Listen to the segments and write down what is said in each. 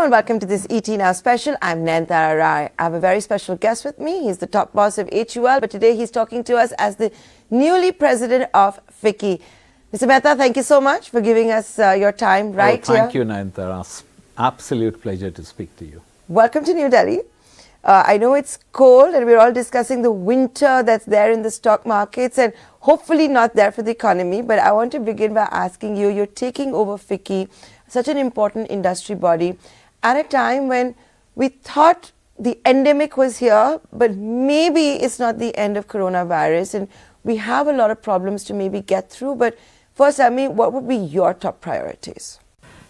Hello and welcome to this ET Now special. I'm Nayantara. I have a very special guest with me. He's the top boss of HUL, but today he's talking to us as the newly president of FICCI. Mr. Mehta, thank you so much for giving us your time right here. Thank you, Nayantara. Absolute pleasure to speak to you. Welcome to New Delhi. I know it's cold and we're all discussing the winter that's there in the stock markets and hopefully not there for the economy, but I want to begin by asking you, you're taking over FICCI, such an important industry body, at a time when we thought the endemic was here, but maybe it's not the end of coronavirus and we have a lot of problems to maybe get through. But first, tell me, what would be your top priorities?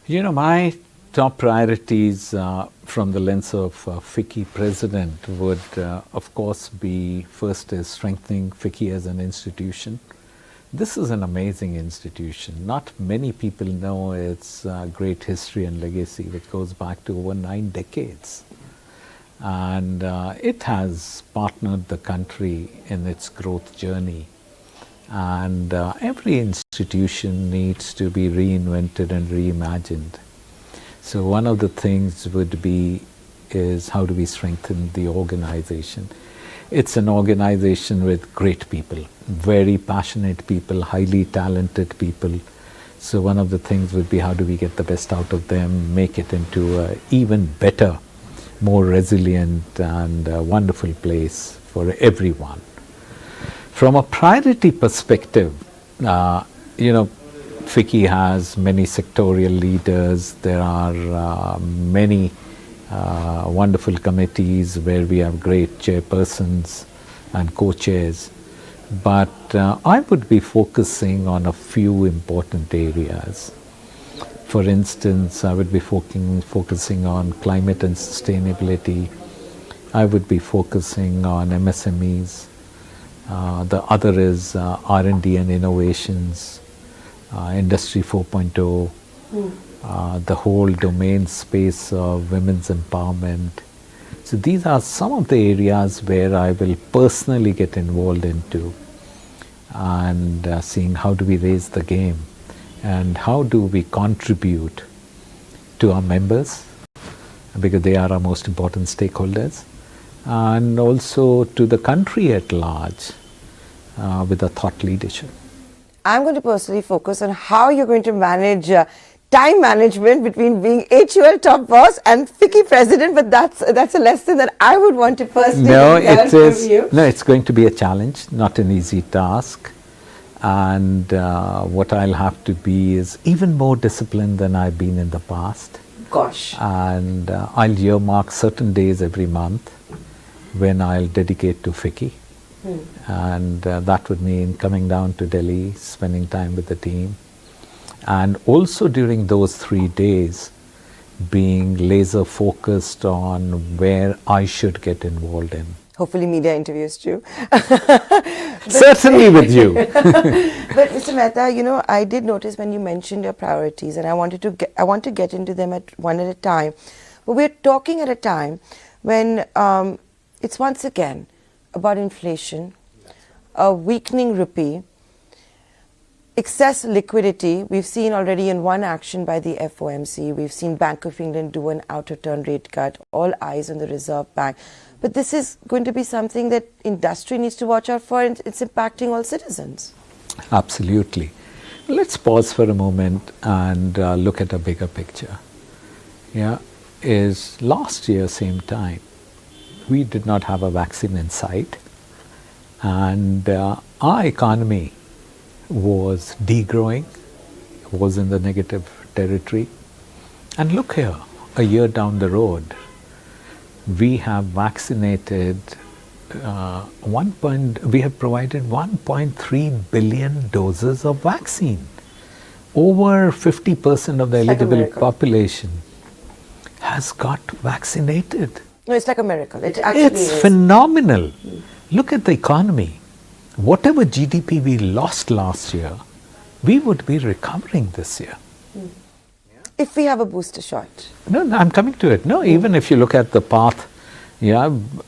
You know, my top priorities from the lens of FICCI president would, of course, be first is strengthening FICCI as an institution. This is an amazing institution. Not many people know its great history and legacy, which goes back to over 9 decades. And it has partnered the country in its growth journey. And every institution needs to be reinvented and reimagined. So one of the things would be is how do we strengthen the organization? It's an organization with great people, very passionate people, highly talented people. So one of the things would be how do we get the best out of them, make it into an even better, more resilient and wonderful place for everyone. From a priority perspective, FICCI has many sectorial leaders. There are many wonderful committees where we have great chairpersons and co-chairs. But I would be focusing on a few important areas. For instance, I would be focusing on climate and sustainability. I would be focusing on MSMEs. The other is R&D and innovations. Industry 4.0, the whole domain space of women's empowerment. So these are some of the areas where I will personally get involved into and seeing how do we raise the game and how do we contribute to our members, because they are our most important stakeholders, and also to the country at large with a thought leadership. I'm going to personally focus on how you're going to manage time management between being HUL top boss and FICCI president, but that's a lesson that I would want to personally learn from you. No, it's going to be a challenge, not an easy task. And what I'll have to be is even more disciplined than I've been in the past. Gosh. And I'll earmark certain days every month when I'll dedicate to FICCI. And that would mean coming down to Delhi, spending time with the team, and also during those 3 days being laser focused on where I should get involved in. Hopefully media interviews too. Certainly with you. But Mr. Mehta, I did notice when you mentioned your priorities, and I want to get into them one at a time. But we're talking at a time when it's once again about inflation, a weakening rupee, excess liquidity. We've seen already in one action by the FOMC, we've seen Bank of England do an out-of-turn rate cut, all eyes on the Reserve Bank. But this is going to be something that industry needs to watch out for, and it's impacting all citizens. Absolutely. Let's pause for a moment and look at a bigger picture. Is last year, same time, we did not have a vaccine in sight, and our economy was degrowing, was in the negative territory. And look here, a year down the road, we have vaccinated, we have provided 1.3 billion doses of vaccine. Over 50% of the eligible population has got vaccinated. No, it's like a miracle. It actually is phenomenal. Look at the economy. Whatever GDP we lost last year, we would be recovering this year. If we have a booster shot. No, I'm coming to it. No, even if you look at the path,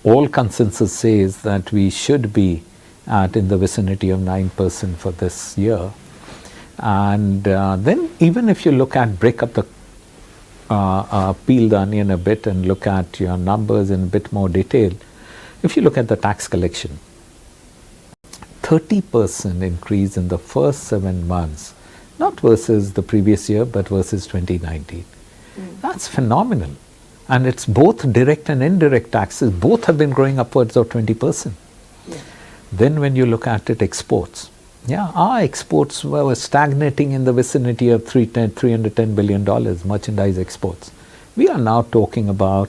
all consensus says that we should be at in the vicinity of 9% for this year. And then even if you look at break up the peel the onion a bit and look at your numbers in a bit more detail, if you look at the tax collection, 30% increase in the first 7 months, not versus the previous year, but versus 2019. That's phenomenal. And it's both direct and indirect taxes, both have been growing upwards of 20%. Yeah. Then when you look at it, exports. Yeah, our exports were stagnating in the vicinity of $310 billion, merchandise exports. We are now talking about,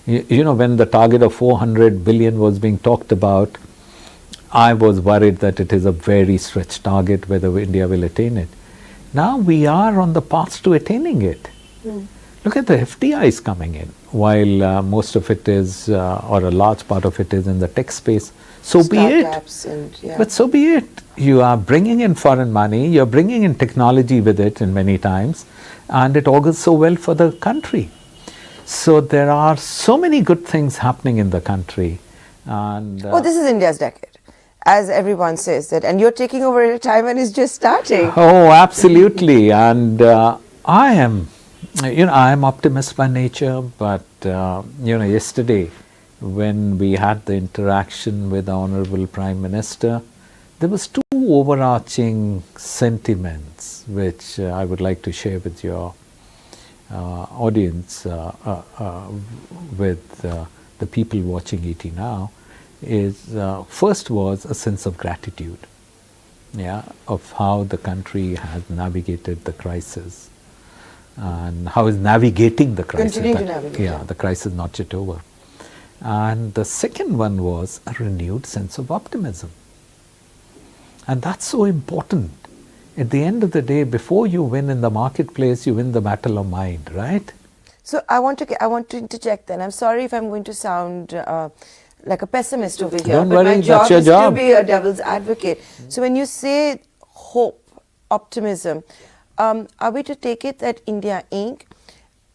you know, when the target of 400 billion was being talked about, I was worried that it is a very stretched target, whether India will attain it. Now we are on the path to attaining it. Look at the FDIs coming in, while most of it is, or a large part of it is in the tech space. So be it. And, yeah. But so be it. You are bringing in foreign money, you're bringing in technology with it in many times, and it augurs so well for the country. So there are so many good things happening in the country. And oh, this is India's decade, as everyone says that, and you're taking over at a time when it's just starting. Oh, absolutely. And I am, you know, I am optimist by nature, but you know, yesterday when we had the interaction with the Honorable Prime Minister, there was two overarching sentiments which I would like to share with your audience, with the people watching ET now. Is first was a sense of gratitude, yeah, of how the country has navigated the crisis and how is navigating the crisis. Continuing to navigate. Yeah, the crisis not yet over. And the second one was a renewed sense of optimism. And that's so important. At the end of the day, before you win in the marketplace, you win the battle of mind, right? So I want to interject then. I'm sorry if I'm going to sound like a pessimist over here. Don't but worry, my job that's your is job. to be a devil's advocate. So when you say hope, optimism, are we to take it that India Inc.,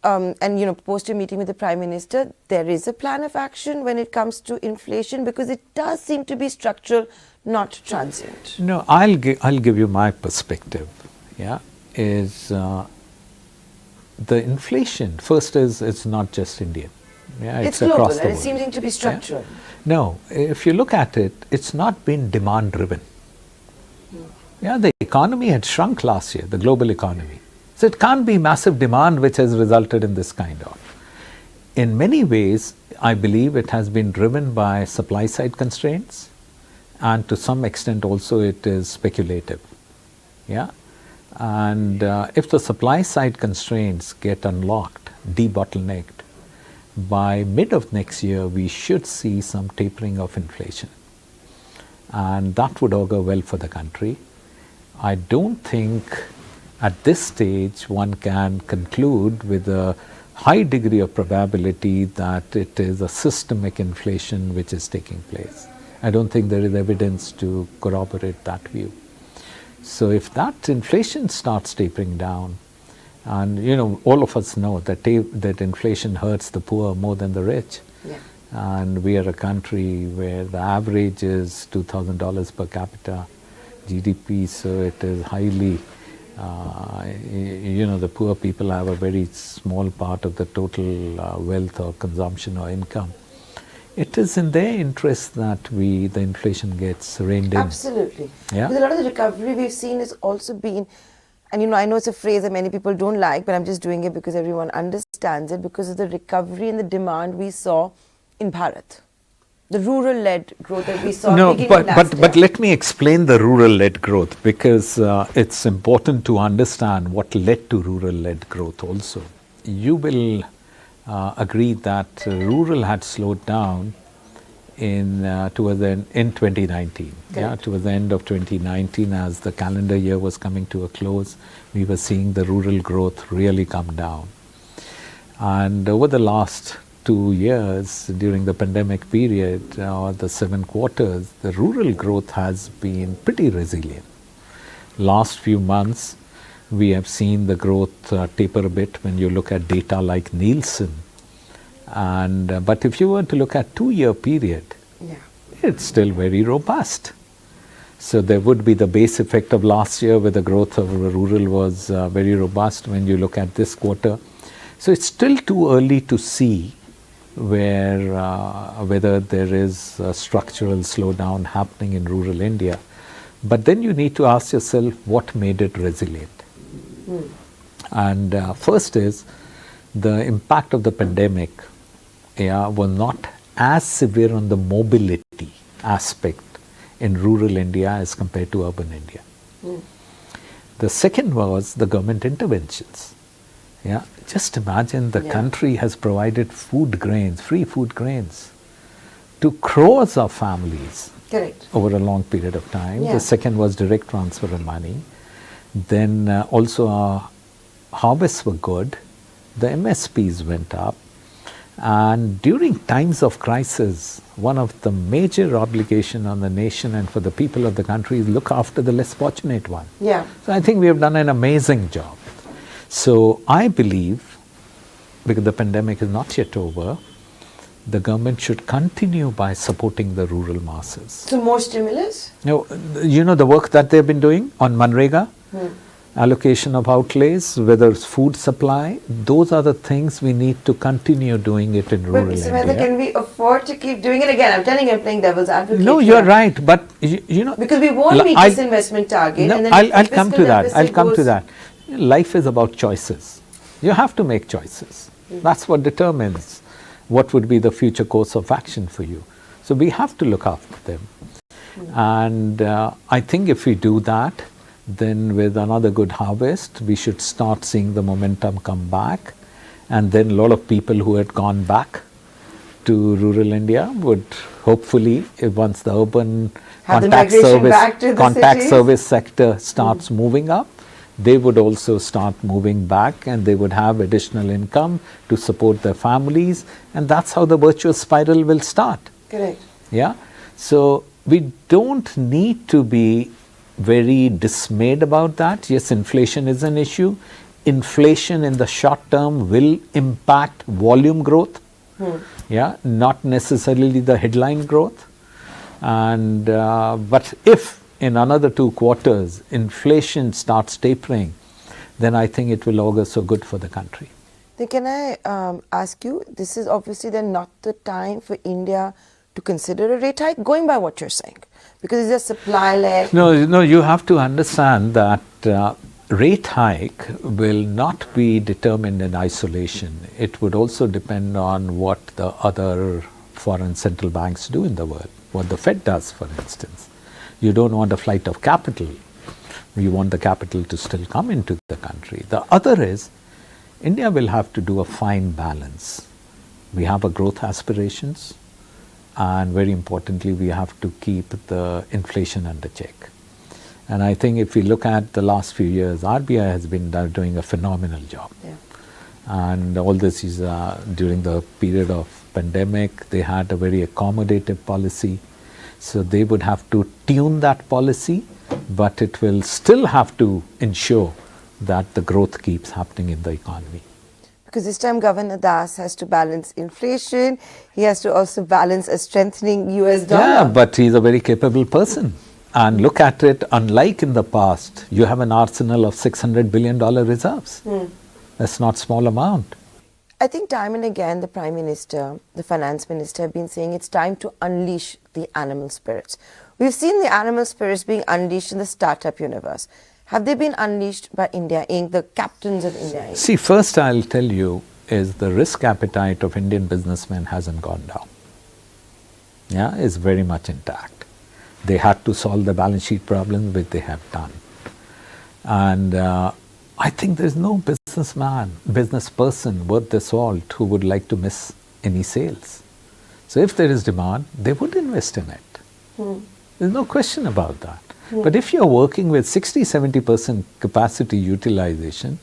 and you know, post your meeting with the Prime Minister, there is a plan of action when it comes to inflation, because it does seem to be structural, not transient. No, I'll give you my perspective. Yeah, is the inflation first is it's not just India. Yeah, it's across global, the and world. it seems to be structural. Yeah? No, if you look at it, it's not been demand driven. Yeah, the economy had shrunk last year, the global economy. So it can't be massive demand which has resulted in this kind of. In many ways, I believe it has been driven by supply side constraints, and to some extent also it is speculative. Yeah, and if the supply side constraints get unlocked, debottlenecked, by mid of next year we should see some tapering of inflation, and that would augur well for the country. I don't think at this stage one can conclude with a high degree of probability that it is a systemic inflation which is taking place. I don't think there is evidence to corroborate that view. So if that inflation starts tapering down, and you know, all of us know that that inflation hurts the poor more than the rich. Yeah. And we are a country where the average is $2,000 per capita GDP, so it is highly, you know, the poor people have a very small part of the total wealth or consumption or income. It is in their interest that the inflation gets reined in. Absolutely. Yeah. Because a lot of the recovery we've seen has also been, and you know, I know it's a phrase that many people don't like, but I'm just doing it because everyone understands it, because of the recovery and the demand we saw in Bharat. The rural-led growth that we saw No, beginning last but year. let me explain the rural-led growth, because it's important to understand what led to rural-led growth also. You will agree that rural had slowed down in 2019. Yeah, towards the end of 2019, as the calendar year was coming to a close, we were seeing the rural growth really come down. And over the last 2 years, during the pandemic period, or the 7 quarters, the rural growth has been pretty resilient. Last few months, we have seen the growth taper a bit when you look at data like Nielsen. And but if you were to look at 2-year period, Yeah. it's still very robust. So there would be the base effect of last year where the growth of rural was very robust when you look at this quarter. So it's still too early to see whether there is a structural slowdown happening in rural India. But then you need to ask yourself what made it resilient. And first is the impact of the pandemic was not as severe on the mobility aspect in rural India as compared to urban India. The second was the government interventions. Yeah, just imagine the country has provided food grains, free food grains, to crores of families. Correct. Over a long period of time. Yeah. The second was direct transfer of money. Then also our harvests were good. The MSPs went up. And during times of crisis, one of the major obligation on the nation and for the people of the country is look after the less fortunate one. Yeah. So I think we have done an amazing job. So I believe, because the pandemic is not yet over, the government should continue by supporting the rural masses. So more stimulus? You know the work that they've been doing on Manrega, allocation of outlays, whether it's food supply, those are the things we need to continue doing it in rural India. But Mr. Mehta, can we afford to keep doing it again? I'm telling you, I'm playing devil's advocate. No, you're right, but you know... Because we won't meet this investment target. No, and then I'll come to that. I'll come to that. Life is about choices. You have to make choices. That's what determines what would be the future course of action for you. So we have to look after them. And I think if we do that, then with another good harvest, we should start seeing the momentum come back. And then a lot of people who had gone back to rural India would hopefully, once the urban contact service sector starts moving up, they would also start moving back and they would have additional income to support their families, and that's how the virtuous spiral will start. Correct. Yeah. So we don't need to be very dismayed about that. Yes, inflation is an issue. Inflation in the short term will impact volume growth. Yeah, not necessarily the headline growth. And but if in another 2 quarters, inflation starts tapering, then I think it will augur so good for the country. Then can I ask you, this is obviously then not the time for India to consider a rate hike, going by what you're saying, because it's a supply-led. No, you have to understand that rate hike will not be determined in isolation. It would also depend on what the other foreign central banks do in the world, what the Fed does, for instance. You don't want a flight of capital. You want the capital to still come into the country. The other is, India will have to do a fine balance. We have a growth aspirations, and very importantly, we have to keep the inflation under check. And I think if we look at the last few years, RBI has been doing a phenomenal job. Yeah. And all this is during the period of pandemic, they had a very accommodative policy. So they would have to tune that policy, but it will still have to ensure that the growth keeps happening in the economy. Because this time Governor Das has to balance inflation, he has to also balance a strengthening US dollar. Yeah, but he's a very capable person. And look at it, unlike in the past, you have an arsenal of $600 billion reserves. That's not small amount. I think time and again the Prime Minister, the Finance Minister have been saying it's time to unleash the animal spirits. We've seen the animal spirits being unleashed in the startup universe. Have they been unleashed by India Inc., the captains of India Inc.? See, first I'll tell you is the risk appetite of Indian businessmen hasn't gone down. Yeah, it's very much intact. They had to solve the balance sheet problems, which they have done. And I think there's no business person worth their salt who would like to miss any sales. So if there is demand, they would invest in it. There's no question about that. But if you're working with 60-70% capacity utilization,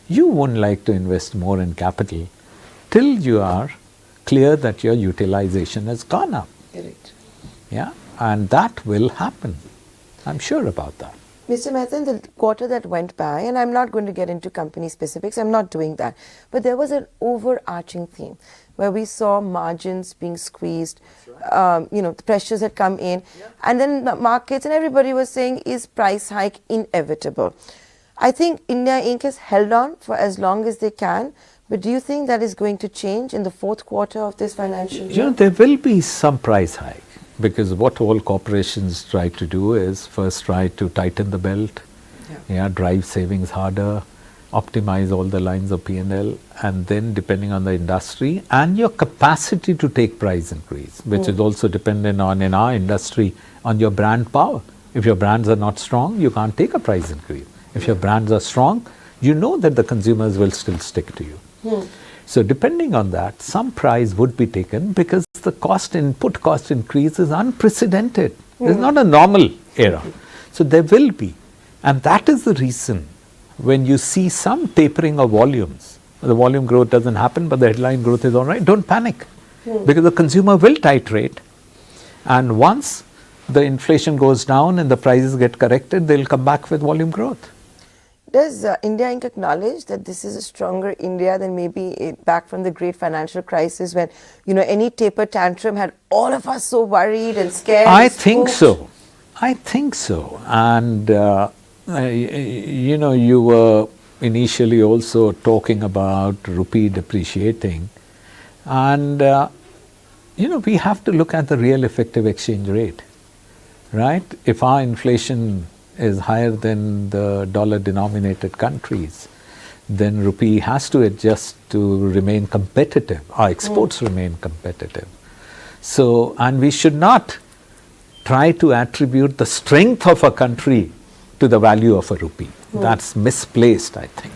you wouldn't like to invest more in capital till you are clear that your utilization has gone up. Correct. Yeah, and that will happen. I'm sure about that. Mr. Mehta, in the quarter that went by, and I'm not going to get into company specifics, I'm not doing that, but there was an overarching theme where we saw margins being squeezed, the pressures had come in, and then the markets and everybody was saying, is price hike inevitable? I think India Inc. has held on for as long as they can, But do you think that is going to change in the fourth quarter of this financial year? You know, there will be some price hike, because what all corporations try to do is first try to tighten the belt, drive savings harder, optimize all the lines of P&L, and then depending on the industry and your capacity to take price increase, which is also dependent on, in our industry, on your brand power. If your brands are not strong, you can't take a price increase. If your brands are strong, you know that the consumers will still stick to you. So depending on that, some price would be taken, because the input cost increase is unprecedented. It's not a normal era. So there will be. And that is the reason when you see some tapering of volumes, the volume growth doesn't happen, but the headline growth is all right, don't panic. Because the consumer will titrate. And once the inflation goes down and the prices get corrected, they'll come back with volume growth. Does India Inc. acknowledge that this is a stronger India than maybe back from the great financial crisis, when, any taper tantrum had all of us so worried and scared? I think so. I think so. And, you were initially also talking about rupee depreciating. And, we have to look at the real effective exchange rate, right? If our inflation is higher than the dollar-denominated countries, then rupee has to adjust to remain competitive. Our exports remain competitive. So, and we should not try to attribute the strength of a country to the value of a rupee. That's misplaced, I think.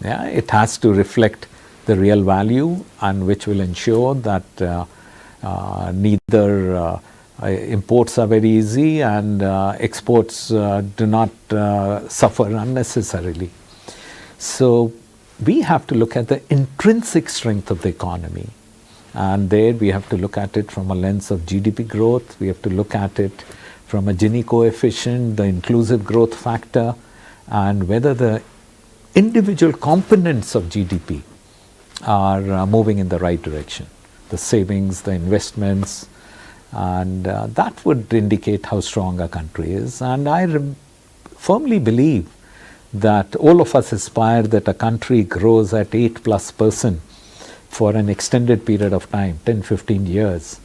It has to reflect the real value, and which will ensure that neither imports are very easy and exports do not suffer unnecessarily. So we have to look at the intrinsic strength of the economy, and there we have to look at it from a lens of GDP growth. We have to look at it from a Gini coefficient, the inclusive growth factor, and whether the individual components of GDP are moving in the right direction. The savings, the investments, and that would indicate how strong a country is. And I firmly believe that all of us aspire that a country grows at 8+% for an extended period of time, 10, 15 years.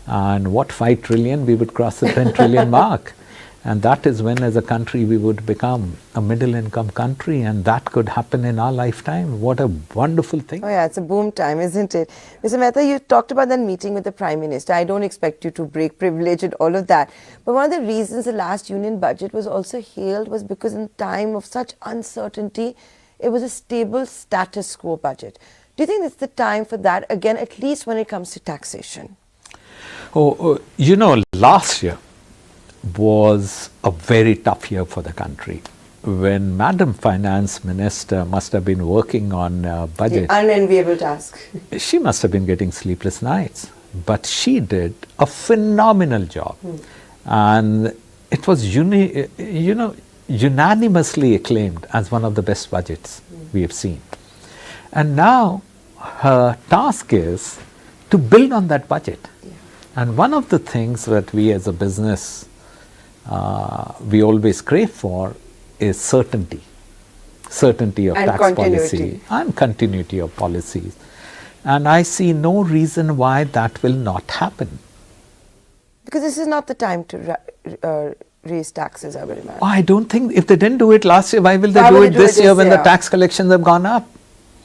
And what, 5 trillion, we would cross the 10 trillion mark. And that is when, as a country, we would become a middle income country, and that could happen in our lifetime. What a wonderful thing. Oh yeah, it's a boom time, isn't it? Mr. Mehta, you talked about that meeting with the Prime Minister. I don't expect you to break privilege and all of that. But one of the reasons the last union budget was also hailed was because in time of such uncertainty, it was a stable status quo budget. Do you think it's the time for that again, at least when it comes to taxation? Last year was a very tough year for the country. When Madam Finance Minister must have been working on budget, the unenviable task. She must have been getting sleepless nights, but she did a phenomenal job, and it was unanimously acclaimed as one of the best budgets we have seen. And now her task is to build on that budget. And one of the things that we as a business we always crave for is certainty of and tax policy and continuity of policies. And I see no reason why that will not happen. Because this is not the time to raise taxes, I would imagine. I don't think, if they didn't do it last year, why will they do it this year when the tax collections have gone up?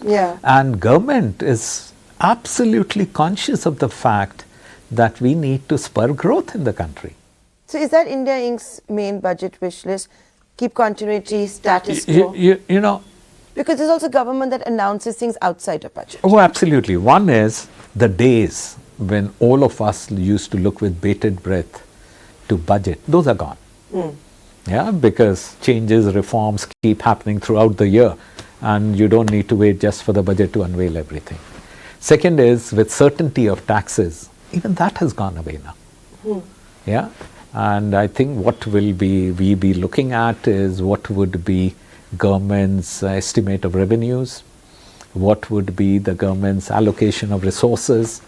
Yeah. And government is absolutely conscious of the fact that we need to spur growth in the country. So is that India Inc.'s main budget wish list? Keep continuity, status quo? Because there's also government that announces things outside a budget. Oh, absolutely. One is the days when all of us used to look with bated breath to budget. Those are gone. Because changes, reforms keep happening throughout the year, and you don't need to wait just for the budget to unveil everything. Second is with certainty of taxes. Even that has gone away now. And I think what will we be looking at is what would be government's estimate of revenues, what would be the government's allocation of resources.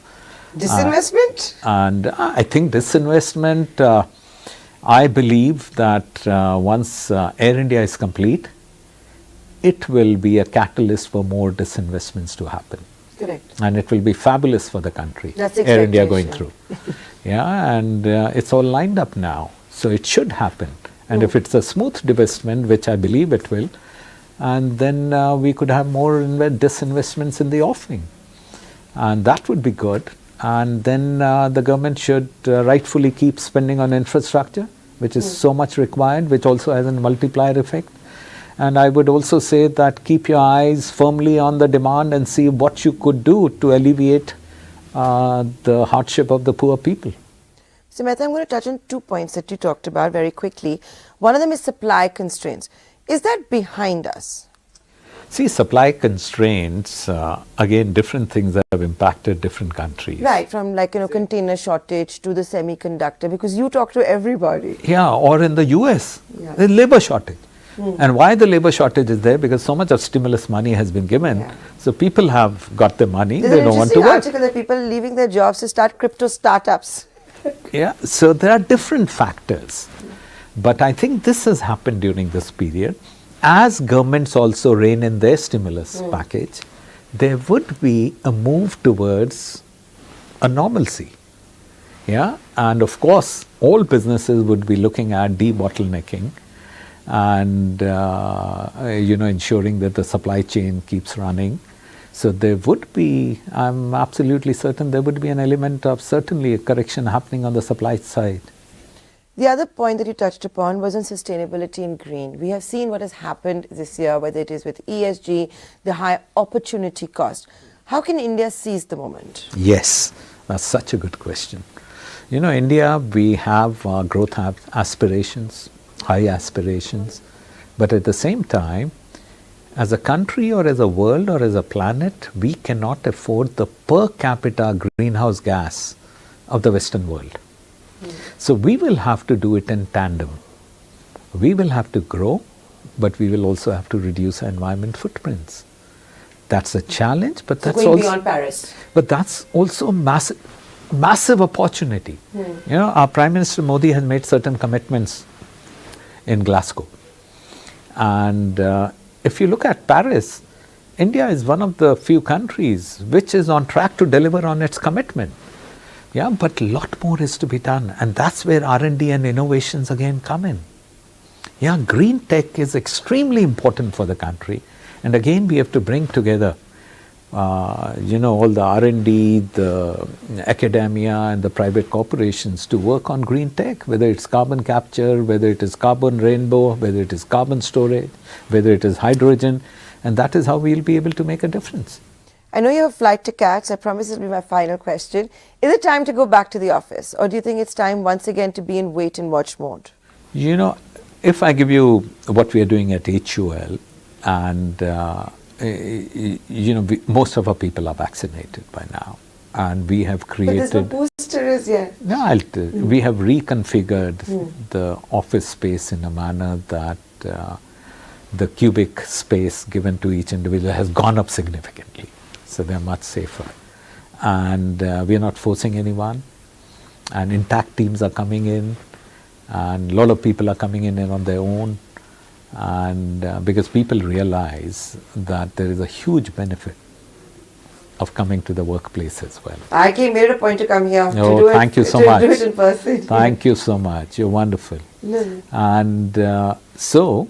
Disinvestment? And I think disinvestment, I believe that once Air India is complete, it will be a catalyst for more disinvestments to happen. Correct. And it will be fabulous for the country. That's Air India going expectation. through. Yeah, and it's all lined up now. So it should happen. And if it's a smooth divestment, which I believe it will, and then we could have more disinvestments in the offing. And that would be good. And then the government should rightfully keep spending on infrastructure, which is so much required, which also has a multiplier effect. And I would also say that keep your eyes firmly on the demand and see what you could do to alleviate the hardship of the poor people. So Mehta, I'm going to touch on 2 points that you talked about very quickly. One of them is supply constraints. Is that behind us? See, supply constraints, again, different things that have impacted different countries. Right, from like, container shortage to the semiconductor, because you talk to everybody. Yeah, or in the US, Yeah. the labor shortage. And why the labor shortage is there? Because so much of stimulus money has been given. Yeah. So people have got the money, There's they an don't want to interesting work. article that people are leaving their jobs to start crypto startups. Yeah, so there are different factors. But I think this has happened during this period. As governments also rein in their stimulus package, there would be a move towards a normalcy. Yeah, and of course, all businesses would be looking at debottlenecking and ensuring that the supply chain keeps running. So there would be, I'm absolutely certain, there would be an element of certainly a correction happening on the supply side. The other point that you touched upon was on sustainability and green. We have seen what has happened this year, whether it is with ESG, the high opportunity cost. How can India seize the moment? Yes, that's such a good question. India, we have growth aspirations, high aspirations, but at the same time, as a country or as a world or as a planet, we cannot afford the per capita greenhouse gas of the Western world. So we will have to do it in tandem. We will have to grow, but we will also have to reduce our environment footprints. That's a challenge, but that's going also beyond Paris. But that's also massive opportunity. Our Prime Minister Modi has made certain commitments in Glasgow, and if you look at Paris, India is one of the few countries which is on track to deliver on its commitment. Yeah, but a lot more is to be done, and that's where R&D and innovations again come in. Yeah, green tech is extremely important for the country, and again we have to bring together all the R&D, the academia and the private corporations to work on green tech, whether it's carbon capture, whether it is carbon rainbow, whether it is carbon storage, whether it is hydrogen, and that is how we'll be able to make a difference. I know you have a flight to catch, so I promise this will be my final question. Is it time to go back to the office, or do you think it's time once again to be in wait and watch mode? If I give you what we are doing at HUL, and most of our people are vaccinated by now, and we have created. But there's no boosters yet. No, we have reconfigured the office space in a manner that the cubic space given to each individual has gone up significantly. So they're much safer. And we are not forcing anyone. And intact teams are coming in. And a lot of people are coming in on their own. And because people realize that there is a huge benefit of coming to the workplace as well. I made it a point to come here. Oh, thank you so much. To do it in person. Thank you so much. You're wonderful. No. And so,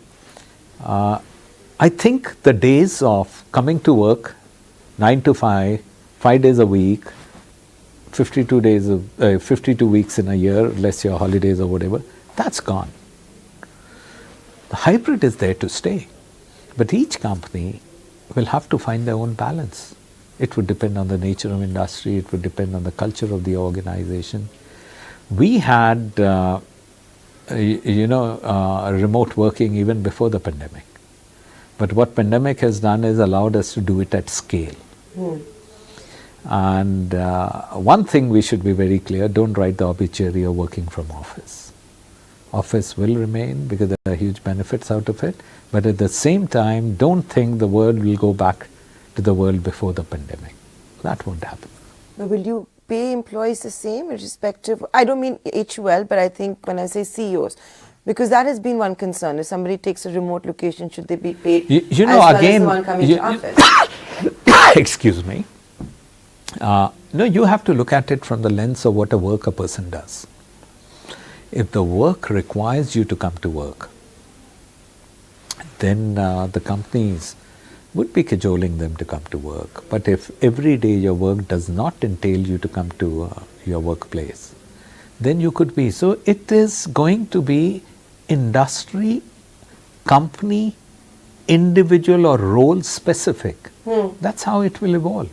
I think the days of coming to work 9 to 5, 5 days a week, 52 weeks in a year, less your holidays or whatever, that's gone. The hybrid is there to stay, but each company will have to find their own balance. It would depend on the nature of industry, it would depend on the culture of the organization. We had, remote working even before the pandemic. But what pandemic has done is allowed us to do it at scale. And one thing we should be very clear, don't write the obituary of working from office. Office will remain because there are huge benefits out of it, but at the same time, don't think the world will go back to the world before the pandemic. That won't happen. But will you pay employees the same irrespective? I don't mean HUL, but I think when I say CEOs, Because that has been one concern. If somebody takes a remote location, should they be paid You as know, well again, as the one coming to office? excuse me. No, you have to look at it from the lens of what a work a person does. If the work requires you to come to work, then the companies would be cajoling them to come to work. But if every day your work does not entail you to come to your workplace, then you could be. So it is going to be industry, company, individual or role specific. That's how it will evolve.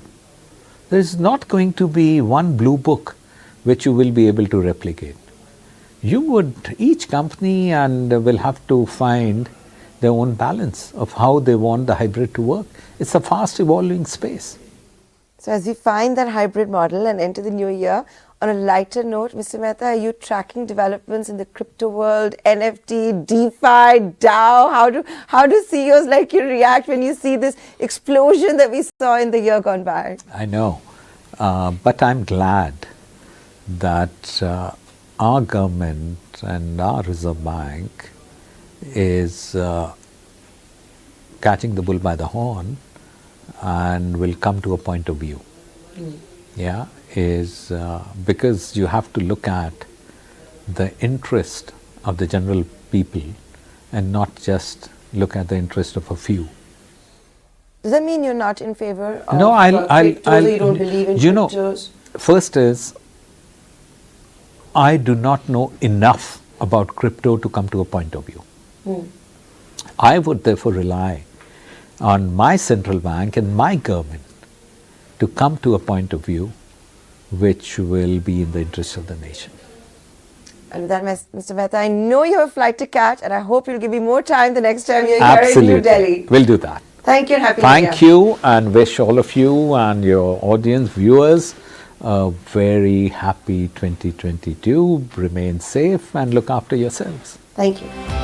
There is not going to be one blue book which you will be able to replicate. Each company will have to find their own balance of how they want the hybrid to work. It's a fast evolving space. So as we find that hybrid model and enter the new year, on a lighter note, Mr. Mehta, are you tracking developments in the crypto world, NFT, DeFi, DAO? How do CEOs like you react when you see this explosion that we saw in the year gone by? I know, but I'm glad that our government and our Reserve Bank is catching the bull by the horn and will come to a point of view. Yeah, is because you have to look at the interest of the general people and not just look at the interest of a few. Does that mean you're not in favor of No, cryptos, or you don't believe in cryptos? First is, I do not know enough about crypto to come to a point of view. I would therefore rely on my central bank and my government to come to a point of view which will be in the interest of the nation. And with that, Mr. Mehta, I know you have a flight to catch, and I hope you'll give me more time the next time you're here in New Delhi. We'll do that. Thank you and happy New Year. Thank you, and wish all of you and your audience, viewers, a very happy 2022. Remain safe and look after yourselves. Thank you.